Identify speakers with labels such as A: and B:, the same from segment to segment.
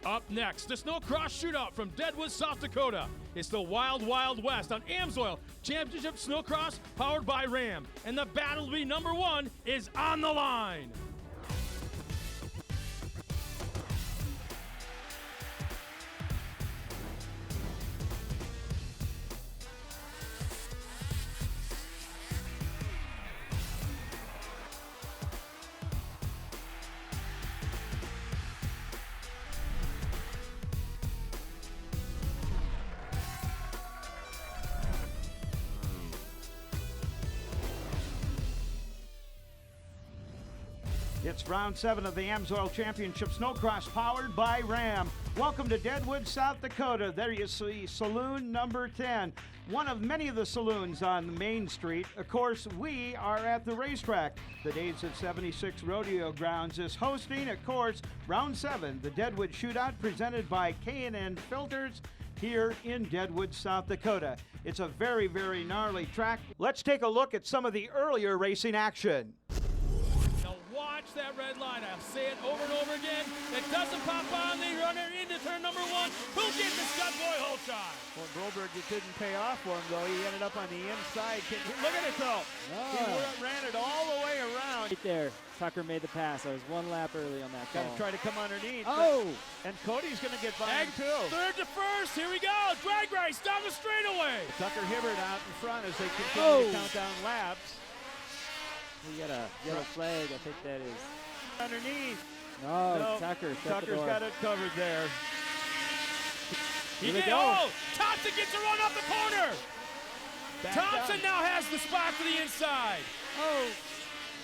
A: Up next, the Snowcross Shootout from Deadwood, South Dakota. It's the Wild Wild West on AMSOIL Championship Snowcross powered by Ram. And the battle to be number one is on the line.
B: It's round 7 of the AMSOIL Championship Snowcross powered by Ram. Welcome to Deadwood, South Dakota. There you see saloon number 10, one of many of the saloons on the main street. Of course, we are at the racetrack. The Days of 76 Rodeo Grounds is hosting, of course, round 7, the Deadwood Shootout presented by K&N Filters here in Deadwood, South Dakota. It's a very, very gnarly track. Let's take a look at some of the earlier racing action.
A: Watch that red line. I'll say it over and over again. It doesn't pop on. They run it into turn number 1. Who gets the stud boy hold shot?
C: Well, Goldberg, it didn't pay off for him, though. He ended up on the inside. Look at it, though. He ran it all the way around.
D: Right there, Tucker made the pass. I was one lap early on that call.
C: Got to try to come underneath.
D: Oh!
C: And Cody's going to get by him, too.
A: Third to first. Here we go. Drag race down the straightaway.
C: Tucker Hibbert out in front as they continue to count down laps.
D: We got a yellow flag. I think that is
C: underneath.
D: No, Tucker's
C: got it covered there.
A: He did. Oh, Thompson gets a run up the corner. Thompson now has the spot to the inside.
C: Oh,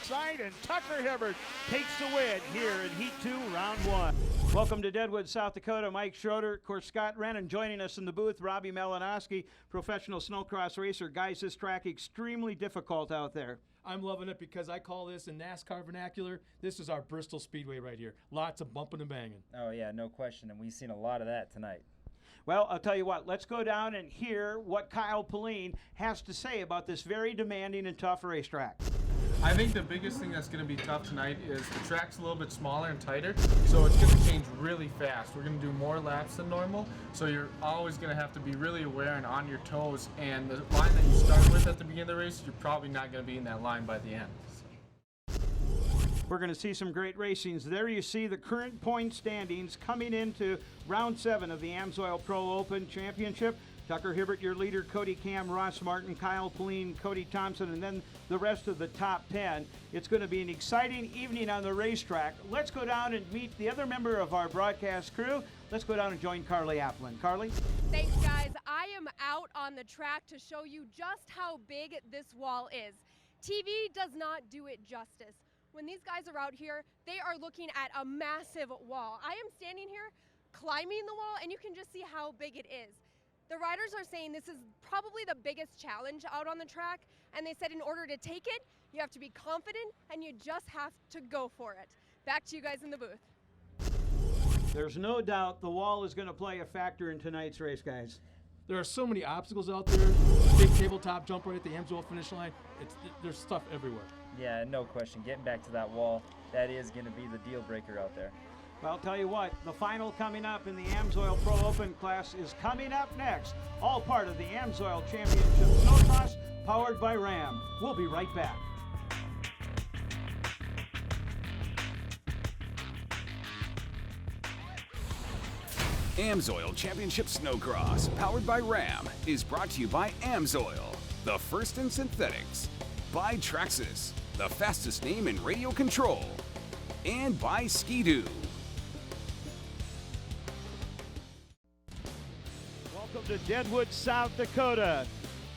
C: side, and Tucker Hibbert takes the win here in Heat 2, Round 1.
B: Welcome to Deadwood, South Dakota. Mike Schroeder, of course, Scott Rennan joining us in the booth. Robbie Malinowski, professional snowcross racer. Guys, this track extremely difficult out there.
A: I'm loving it because I call this in NASCAR vernacular, this is our Bristol Speedway right here. Lots of bumping and banging.
E: Oh, yeah, no question, and we've seen a lot of that tonight.
B: Well, I'll tell you what, let's go down and hear what Kyle Pauline has to say about this very demanding and tough racetrack.
F: I think the biggest thing that's going to be tough tonight is the track's a little bit smaller and tighter, so it's going to change really fast. We're going to do more laps than normal, so you're always going to have to be really aware and on your toes, and the line that you start with at the beginning of the race, you're probably not going to be in that line by the end.
B: We're going to see some great racings. There you see the current point standings coming into round 7 of the AMSOIL Pro Open Championship. Tucker Hibbert, your leader, Cody Cam, Ross Martin, Kyle Pauline, Cody Thompson, and then the rest of the top 10. It's going to be an exciting evening on the racetrack. Let's go down and meet the other member of our broadcast crew. Let's go down and join Carly Applin. Carly?
G: Thanks, guys. I am out on the track to show you just how big this wall is. TV does not do it justice. When these guys are out here, they are looking at a massive wall. I am standing here climbing the wall, and you can just see how big it is. The riders are saying this is probably the biggest challenge out on the track, and they said in order to take it, you have to be confident and you just have to go for it. Back to you guys in the booth.
B: There's no doubt the wall is going to play a factor in tonight's race, guys.
A: There are so many obstacles out there. Big tabletop jump right at the AMSOIL finish line. There's stuff everywhere.
E: Yeah, no question. Getting back to that wall, that is going to be the deal breaker out there.
B: Well, I'll tell you what, the final coming up in the AMSOIL Pro Open class is coming up next. All part of the AMSOIL Championship Snowcross, powered by Ram. We'll be right back.
H: AMSOIL Championship Snowcross, powered by Ram, is brought to you by AMSOIL, the first in synthetics, by Traxxas, the fastest name in radio control, and by Ski-Doo.
C: Welcome to Deadwood, South Dakota.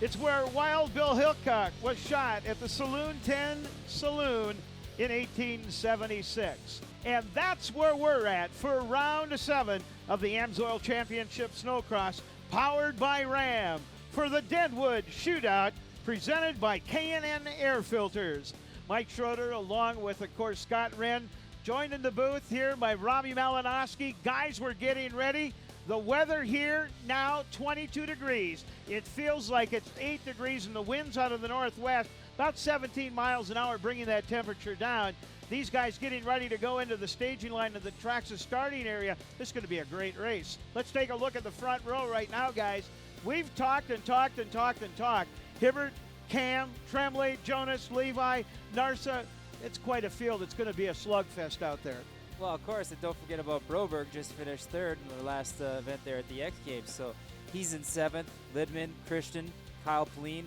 C: It's where Wild Bill Hickok was shot at the Saloon 10 Saloon in 1876. And that's where we're at for round 7 of the AMSOIL Championship Snowcross, powered by Ram, for the Deadwood Shootout, presented by K&N Air Filters. Mike Schroeder, along with, of course, Scott Wren, joined in the booth here by Robbie Malinowski. Guys, we're getting ready. The weather here now 22 degrees. It feels like it's 8 degrees and the wind's out of the northwest. about 17 miles an hour, bringing that temperature down. These guys getting ready to go into the staging line of the Traxxas starting area. This is going to be a great race. Let's take a look at the front row right now, guys. We've talked and talked and talked and talked. Hibbert, Cam, Tremblay, Jonas, Levi, Narsa. It's quite a field. It's going to be a slugfest out there.
D: Well, of course, and don't forget about Broberg, just finished third in the last event there at the X Games. So he's in 7th. Lidman, Christian, Kyle Pauline.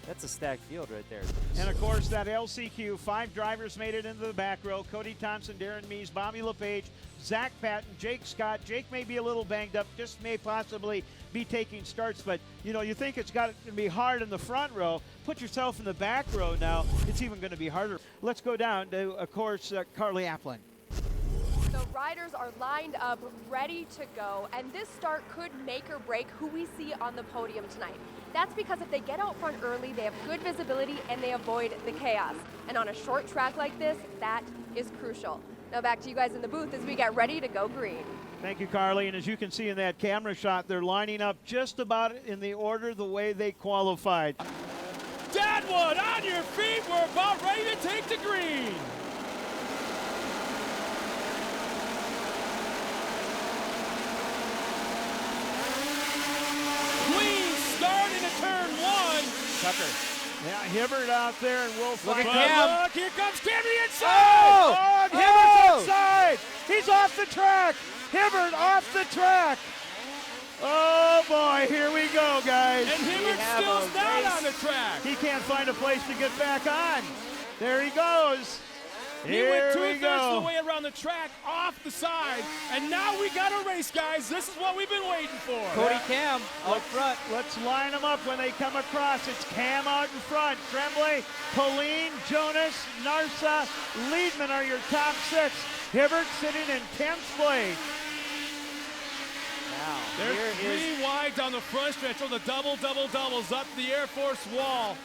D: That's a stacked field right there.
C: And, of course, that LCQ, 5 drivers made it into the back row. Cody Thompson, Darren Mees, Bobby LePage, Zach Patton, Jake Scott. Jake may be a little banged up, just may possibly be taking starts. But, you know, you think it's got to be hard in the front row. Put yourself in the back row now. It's even going to be harder. Let's go down to, of course, Carly Applin.
G: The riders are lined up, ready to go, and this start could make or break who we see on the podium tonight. That's because if they get out front early, they have good visibility and they avoid the chaos. And on a short track like this, that is crucial. Now back to you guys in the booth as we get ready to go green.
C: Thank you, Carly. And as you can see in that camera shot, they're lining up just about in the order the way they qualified.
A: Deadwood, on your feet. We're about ready to take the green. Turn 1.
D: Tucker.
C: Yeah, Hibbert out there, and we'll find
D: at Cam.
C: out.
A: Look, here comes Cam to the inside.
C: Oh, and Hibbert's inside. He's off the track. Hibbert off the track. Oh, boy, here we go, guys.
A: And Hibbert still's not on the track.
C: He can't find a place to get back on. There he goes.
A: He went 2/3 of the way around the track, off the side, and now we got a race, guys. This is what we've been waiting for.
D: Cody Cam out front.
C: Let's line them up when they come across. It's Cam out in front. Tremblay, Pauline, Jonas, Narsa, Liedman are your top 6. Hibbert sitting in 10th place.
D: Wow.
A: There's 3 wide down the front stretch. Oh, the doubles up the Air Force wall.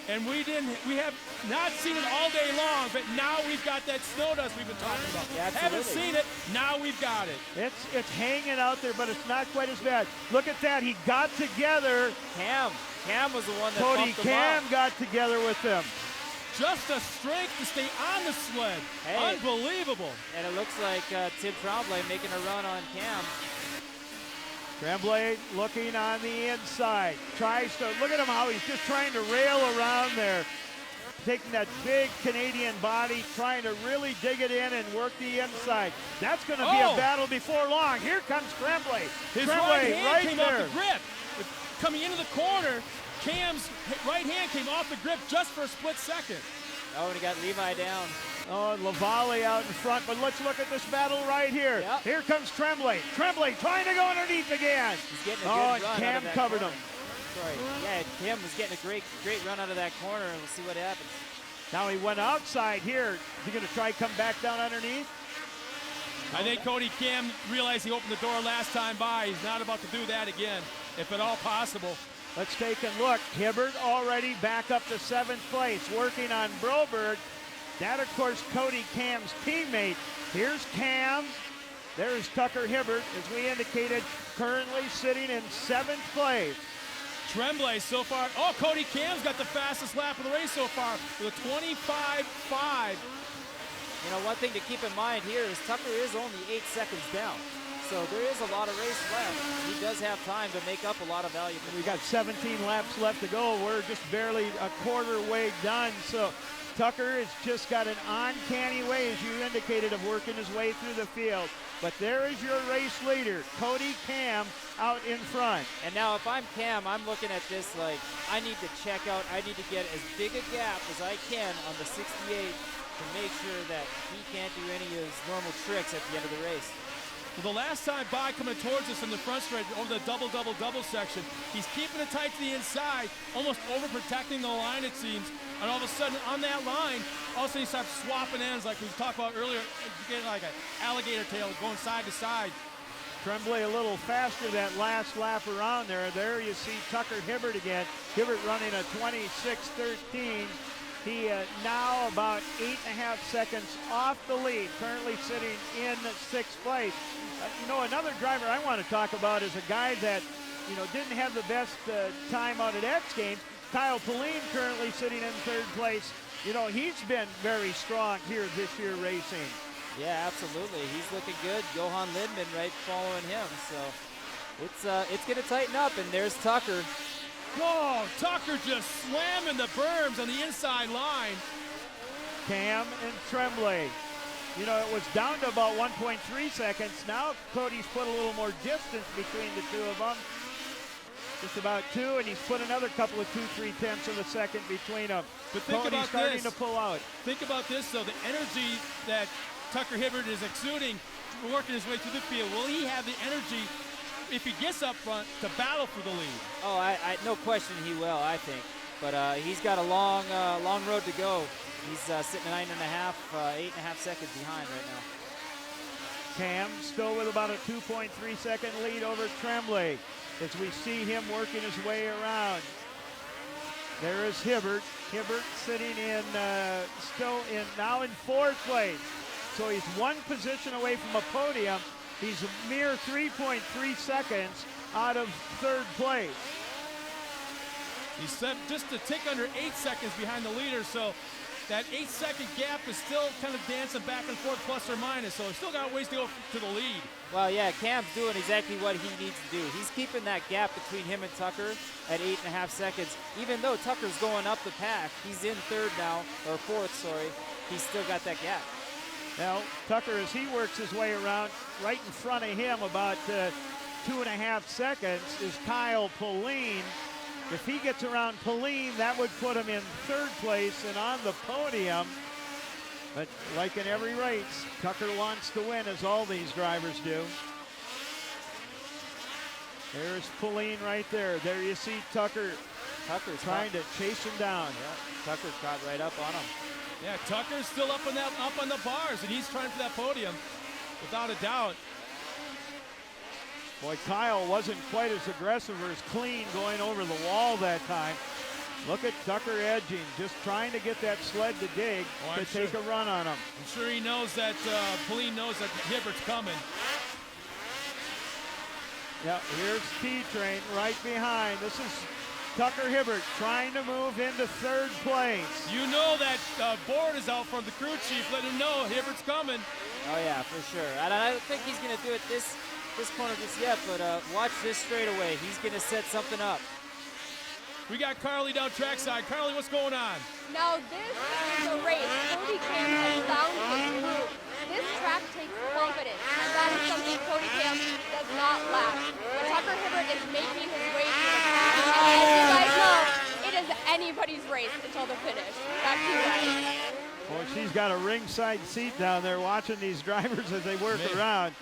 A: And we have not seen it all day long, but now we've got that snow dust we've been talking about.
D: Yeah,
A: haven't seen it, now we've got it.
C: It's hanging out there, but it's not quite as bad. Look at that, he got together.
D: Cam was the one that
C: Cody
D: bumped him
C: Cam
D: up.
C: got together with them.
A: Just the strength to stay on the sled.
D: Hey.
A: Unbelievable.
D: And it looks like Tim Tremblay making a run on Cam.
C: Tremblay looking on the inside. Tries to, look at him how he's just trying to rail around there. Taking that big Canadian body, trying to really dig it in and work the inside. That's going to be a battle before long. Here comes Tremblay.
A: His
C: Tremblay
A: right hand came
C: there.
A: off the grip. Coming into the corner, Cam's right hand came off the grip just for a split second.
D: Oh, and he got Levi down.
C: Oh, and Lavalle out in front, but let's look at this battle right here.
D: Yep.
C: Here comes Tremblay. Tremblay trying to go underneath again.
D: He's getting a
C: and
D: good run
C: Cam
D: out of that
C: covered
D: corner.
C: him.
D: Sorry. Yeah, Cam was getting a great run out of that corner, and we'll see what happens.
C: Now he went outside here. Is he going to try come back down underneath?
A: I think Cody Cam realized he opened the door last time by. He's not about to do that again, if at all possible.
C: Let's take a look. Hibbert already back up to 7th place, working on Broberg. That, of course, Cody Cam's teammate. Here's Cam. There's Tucker Hibbert, as we indicated, currently sitting in 7th place.
A: Tremblay so far. Oh, Cody Cam's got the fastest lap of the race so far with a 25.5.
D: You know, one thing to keep in mind here is Tucker is only 8 seconds down. So there is a lot of race left. He does have time to make up a lot of value.
C: We got 17 laps left to go. We're just barely a quarter way done. So Tucker has just got an uncanny way, as you indicated, of working his way through the field. But there is your race leader, Cody Cam, out in front.
D: And now if I'm Cam, I'm looking at this like, I need to check out, I need to get as big a gap as I can on the 68 to make sure that he can't do any of his normal tricks at the end of the race.
A: Well, the last time by coming towards us in the front stretch over the double section, he's keeping it tight to the inside, almost overprotecting the line, it seems. And all of a sudden, on that line, all of a sudden he starts swapping ends like we talked about earlier, getting like an alligator tail going side to side.
C: Tremblay a little faster that last lap around there. There you see Tucker Hibbert again. Hibbert running a 26.13. He now about 8.5 seconds off the lead, currently sitting in 6th place. You know, another driver I want to talk about is a guy that, you know, didn't have the best time out at X Games, Kyle Pauline currently sitting in third place. You know, he's been very strong here this year racing.
D: Yeah, absolutely. He's looking good. Johan Lindman right following him. So it's going to tighten up, and there's Tucker.
A: Oh, Tucker just slamming the berms on the inside line.
C: Cam and Tremblay. You know, it was down to about 1.3 seconds. Now Cody's put a little more distance between the two of them. Just about 2, and he's put another couple of 2-3 tenths of a second between them.
A: But think
C: Cody's
A: about
C: starting
A: this.
C: to pull out.
A: Think about this, though. The energy that Tucker Hibbert is exuding, working his way through the field. Will he have the energy, if he gets up front, to battle for the lead?
D: Oh, I no question he will, I think. But he's got a long road to go. He's sitting at 8.5 seconds behind right now.
C: Cam still with about a 2.3 second lead over Tremblay as we see him working his way around. There is Hibbert. Hibbert sitting in now in fourth place. So he's one position away from a podium. He's a mere 3.3 seconds out of third place.
A: He's just a tick under 8 seconds behind the leader, so that 8-second gap is still kind of dancing back and forth, plus or minus, so he's still got ways to go to the lead.
D: Well, yeah, Cam's doing exactly what he needs to do. He's keeping that gap between him and Tucker at 8.5 seconds. Even though Tucker's going up the pack, he's in third now, or fourth, sorry. He's still got that gap.
C: Now, Tucker, as he works his way around, right in front of him about 2.5 seconds is Kyle Pauline. If he gets around Pauline, that would put him in third place and on the podium. But like in every race, Tucker wants to win, as all these drivers do. There's Pauline right there. There you see Tucker.
D: Tucker's
C: trying to chase him down.
D: Yeah, Tucker's caught right up on him.
A: Yeah, Tucker's still up on the bars, and he's trying for that podium, without a doubt.
C: Boy, Kyle wasn't quite as aggressive or as clean going over the wall that time. Look at Tucker edging, just trying to get that sled to dig to take a run on him.
A: I'm sure he knows that, Pauline knows that Hibbert's coming.
C: Yeah, here's T-Train right behind. This is Tucker Hibbert trying to move into third place.
A: You know that board is out from the crew chief, letting him know Hibbert's coming.
D: Oh yeah, for sure. And I don't think he's going to do it this corner just yet, but watch this straightaway. He's going to set something up.
A: We got Carly down trackside. Carly, what's going on?
G: Now this is a race. Cody Cam has found his groove. This track takes confidence, and that is something Cody Cam does not lack. But Tucker Hibbert is making his way through the pack, and as you guys know, it is anybody's race until the finish. Back to you guys.
C: Boy, she's got a ringside seat down there watching these drivers as they work around.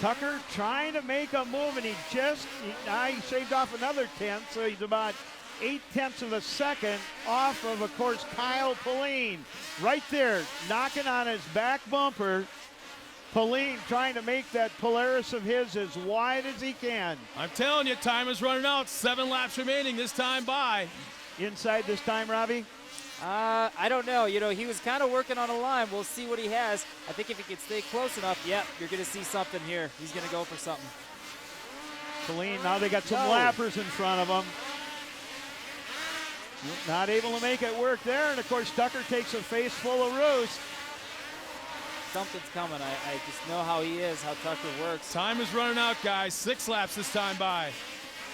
C: Tucker trying to make a move, and he shaved off another tenth, so he's about 0.8 of a second off of course, Kyle Pauline. Right there, knocking on his back bumper. Pauline trying to make that Polaris of his as wide as he can.
A: I'm telling you, time is running out. 7 laps remaining this time by.
C: Inside this time, Robbie?
D: I don't know. You know, he was kind of working on a line. We'll see what he has. I think if he can stay close enough, yep, you're going to see something here. He's going to go for something.
C: Pauline, now they got some lappers in front of him. Not able to make it work there, and of course Tucker takes a face full of roost.
D: Something's coming. I just know how he is, how Tucker works.
A: Time is running out, guys. 6 laps this time by.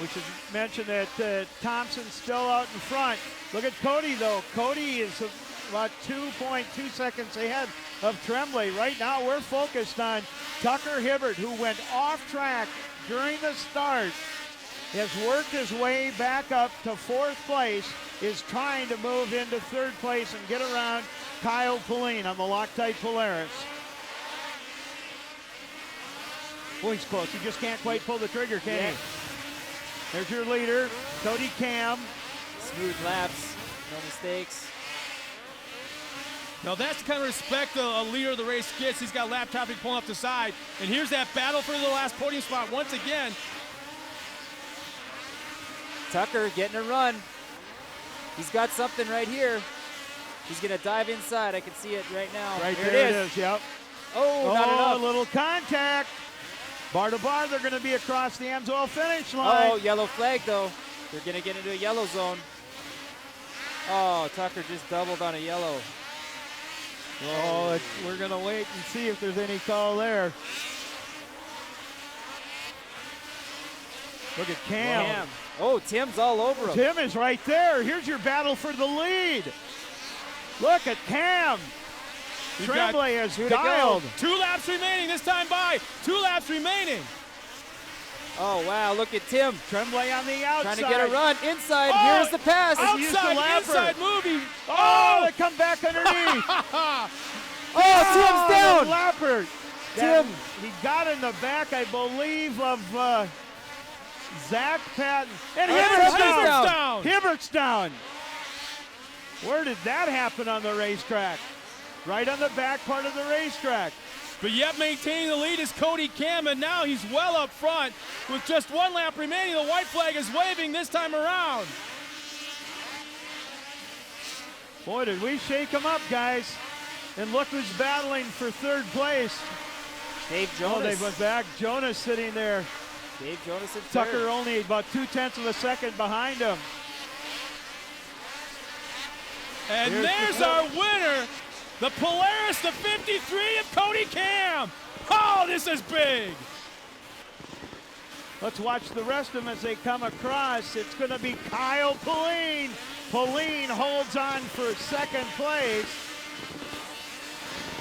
C: We should mention that Thompson's still out in front. Look at Cody, though. Cody is about 2.2 seconds ahead of Tremblay. Right now, we're focused on Tucker Hibbert, who went off track during the start, has worked his way back up to fourth place, is trying to move into third place and get around Kyle Pauline on the Loctite Polaris. Boy, he's close. He just can't quite pull the trigger, can he? There's your leader, Cody Cam.
D: Smooth laps, no mistakes.
A: Now that's the kind of respect a leader of the race gets. He's got lap traffic pulling up the side. And here's that battle for the last podium spot once again.
D: Tucker getting a run. He's got something right here. He's going to dive inside. I can see it right now.
C: Right there it is, yep.
D: Oh, not enough.
C: A little contact. Bar to bar, they're going to be across the AMSOIL finish line.
D: Oh, yellow flag, though. They're going to get into a yellow zone. Oh, Tucker just doubled on a yellow.
C: Oh, we're going to wait and see if there's any call there. Look at Cam.
D: Oh, Tim's all over him.
C: Tim is right there. Here's your battle for the lead. Look at Cam. Tremblay is dialed.
A: 2 laps remaining this time by. 2 laps remaining.
D: Oh, wow, look at Tim.
C: Tremblay on the outside.
D: Trying to get a run inside.
A: Oh,
D: Here's the pass.
A: Outside, inside movie.
C: Oh, they come back underneath.
D: Tim's down.
C: Lapper.
D: Tim.
C: He got in the back, I believe, of Zach Patton. And Hibbert's down. Hibbert's down. Where did that happen on the racetrack? Right on the back part of the racetrack.
A: But yet maintaining the lead is Cody Cam, and now he's well up front with just 1 lap remaining. The white flag is waving this time around.
C: Boy, did we shake him up, guys. And look who's battling for 3rd place.
D: Dave Jonas.
C: Oh, they went back. Jonas sitting there.
D: Dave Jonas in 3rd.
C: Tucker only about 0.2 of a second behind him.
A: And there's our winner, the Polaris, the 53 of Cody Cam. Oh, this is big.
C: Let's watch the rest of them as they come across. It's going to be Kyle Pauline. Pauline holds on for 2nd place.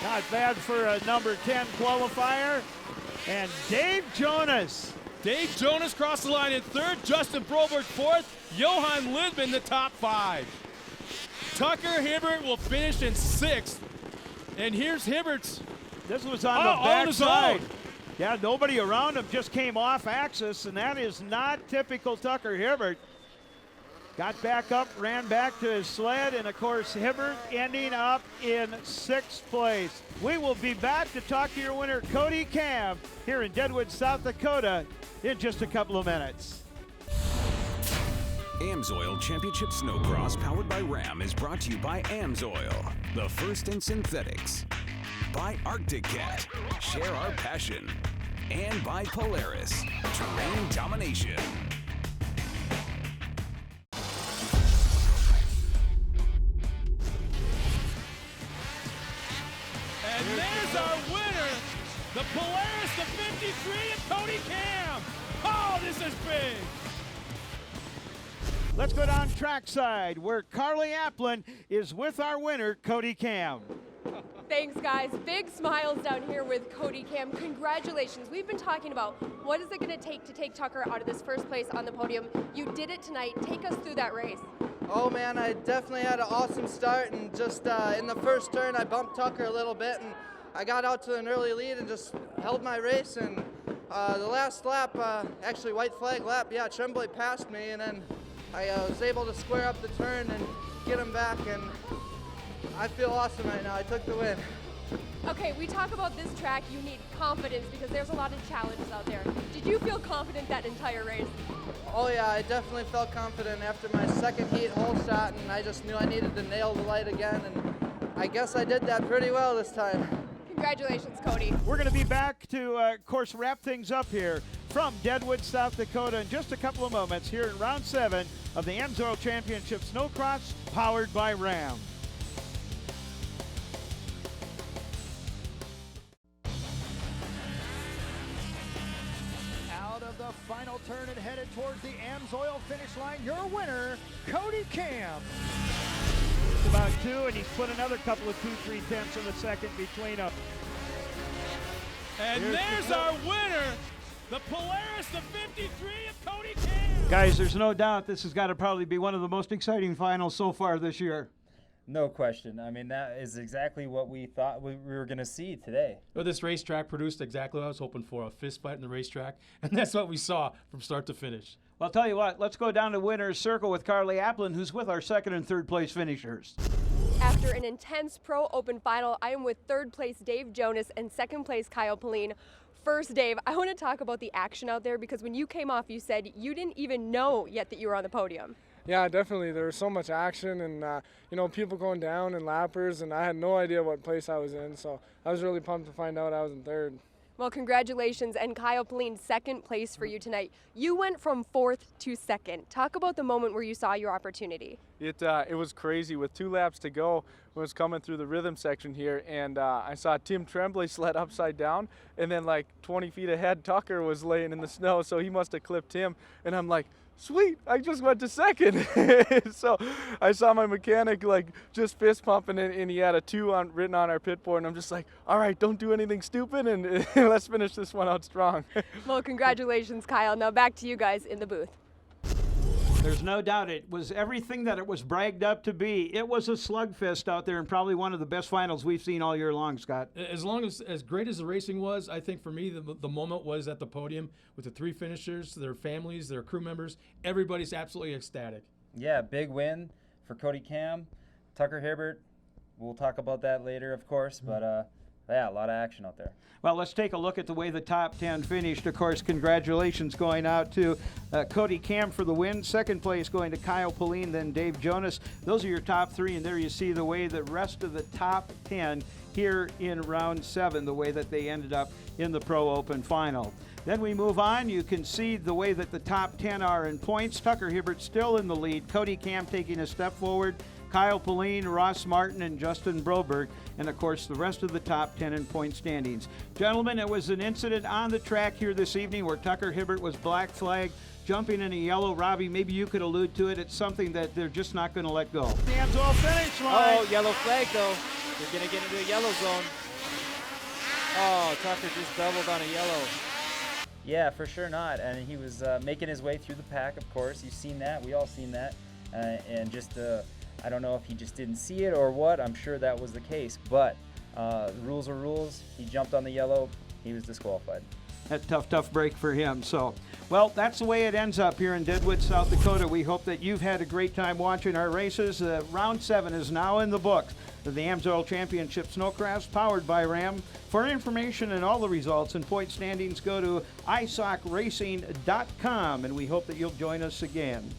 C: Not bad for a number 10 qualifier. And Dave Jonas.
A: Dave Jonas crossed the line in 3rd, Justin Broberg 4th, Johan Lidman the top 5. Tucker Hibbert will finish in 6th. And here's Hibbert's.
C: This was on the back side.
A: Own.
C: Yeah, nobody around him, just came off axis, and that is not typical Tucker Hibbert. Got back up, ran back to his sled, and of course Hibbert ending up in 6th place. We will be back to talk to your winner, Cody Cam, here in Deadwood, South Dakota, in just a couple of minutes.
H: AMSOIL Championship Snowcross powered by Ram is brought to you by AMSOIL, the first in synthetics. By Arctic Cat, share our passion. And by Polaris, terrain domination.
A: And there's our winner, the Polaris, the 53 of Cody Cam. Oh, this is big.
C: Let's go down trackside where Carly Applin is with our winner, Cody Cam.
G: Thanks, guys. Big smiles down here with Cody Cam. Congratulations. We've been talking about what is it going to take Tucker out of this 1st place on the podium. You did it tonight. Take us through that race.
I: Oh man, I definitely had an awesome start, and just in the 1st turn I bumped Tucker a little bit, and I got out to an early lead and just held my race. And the last lap, actually white flag lap, yeah, Tremblay passed me, and then I was able to square up the turn and get him back, and I feel awesome right now. I took the win.
G: Okay, we talk about this track. You need confidence because there's a lot of challenges out there. Did you feel confident that entire race?
I: Oh yeah, I definitely felt confident after my 2nd heat hole shot, and I just knew I needed to nail the light again, and I guess I did that pretty well this time.
G: Congratulations, Cody.
C: We're going to be back to, of course, wrap things up here from Deadwood, South Dakota in just a couple of moments here in round 7 of the AMSOIL Championship Snowcross powered by Ram.
J: Out of the final turn and headed towards the AMSOIL finish line, your winner, Cody Cam.
C: It's about 2, and he's put another couple of 2/3 of a second between them.
A: And there's our winner, the Polaris, the 53 of Cody Cam.
B: Guys, there's no doubt this has got to probably be one of the most exciting finals so far this year.
E: No question. I mean, that is exactly what we thought we were going to see today.
A: Well, this racetrack produced exactly what I was hoping for, a fist fight in the racetrack, and that's what we saw from start to finish.
B: Well, I'll tell you what, let's go down to winner's circle with Carly Applin, who's with our 2nd and 3rd place finishers.
G: After an intense Pro Open final, I am with 3rd place Dave Jonas and 2nd place Kyle Pauline. First, Dave, I want to talk about the action out there because when you came off, you said you didn't even know yet that you were on the podium.
K: Yeah, definitely. There was so much action and, people going down and lappers, and I had no idea what place I was in, so I was really pumped to find out I was in 3rd.
G: Well, congratulations, and Kyle Pauline, second place for you tonight. You went from 4th to 2nd. Talk about the moment where you saw your opportunity.
K: It was crazy. With 2 laps to go, I was coming through the rhythm section here, and I saw Tim Tremblay sled upside down, and then like 20 feet ahead, Tucker was laying in the snow, so he must have clipped him, and I'm like, sweet, I just went to 2nd. So I saw my mechanic like just fist pumping, and he had a 2 written on our pit board, and I'm just like, all right, don't do anything stupid, and let's finish this one out strong.
G: Well, congratulations, Kyle. Now back to you guys in the booth.
B: There's no doubt it was everything that it was bragged up to be. It was a slugfest out there, and probably one of the best finals we've seen all year long, Scott.
A: As great as the racing was, I think for me the moment was at the podium with the 3 finishers, their families, their crew members. Everybody's absolutely ecstatic.
E: Yeah, big win for Cody Cam, Tucker Hibbert. We'll talk about that later, of course, but yeah, a lot of action out there.
B: Well, let's take a look at the way the top 10 finished. Of course, congratulations going out to Cody Cam for the win. Second place going to Kyle Pauline, then Dave Jonas. Those are your top 3, and there you see the way the rest of the top 10 here in round 7, the way that they ended up in the Pro Open final. Then we move on. You can see the way that the top 10 are in points. Tucker Hibbert still in the lead. Cody Cam taking a step forward. Kyle Pauline, Ross Martin, and Justin Broberg, and of course the rest of the top 10 in point standings. Gentlemen, it was an incident on the track here this evening where Tucker Hibbert was black flagged, jumping in a yellow. Robbie, maybe you could allude to it. It's something that they're just not going to let go.
C: The Amsoil finish line.
D: Oh, yellow flag though. They're going to get into a yellow zone. Oh, Tucker just doubled on a yellow.
E: Yeah, for sure not. And he was making his way through the pack, of course. You've seen that. We all seen that. And just I don't know if he just didn't see it or what. I'm sure that was the case. But rules are rules. He jumped on the yellow. He was disqualified.
B: That tough break for him. So, well, that's the way it ends up here in Deadwood, South Dakota. We hope that you've had a great time watching our races. Round 7 is now in the books. The Amsoil Championship Snowcross, powered by Ram. For information and all the results and point standings, go to isocracing.com, and we hope that you'll join us again.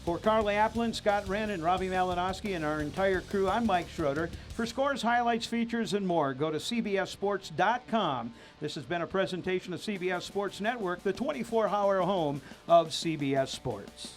B: For Carly Applin, Scott Wren, and Robbie Malinowski, and our entire crew, I'm Mike Schroeder. For scores, highlights, features, and more, go to CBSSports.com. This has been a presentation of CBS Sports Network, the 24-hour home of CBS Sports.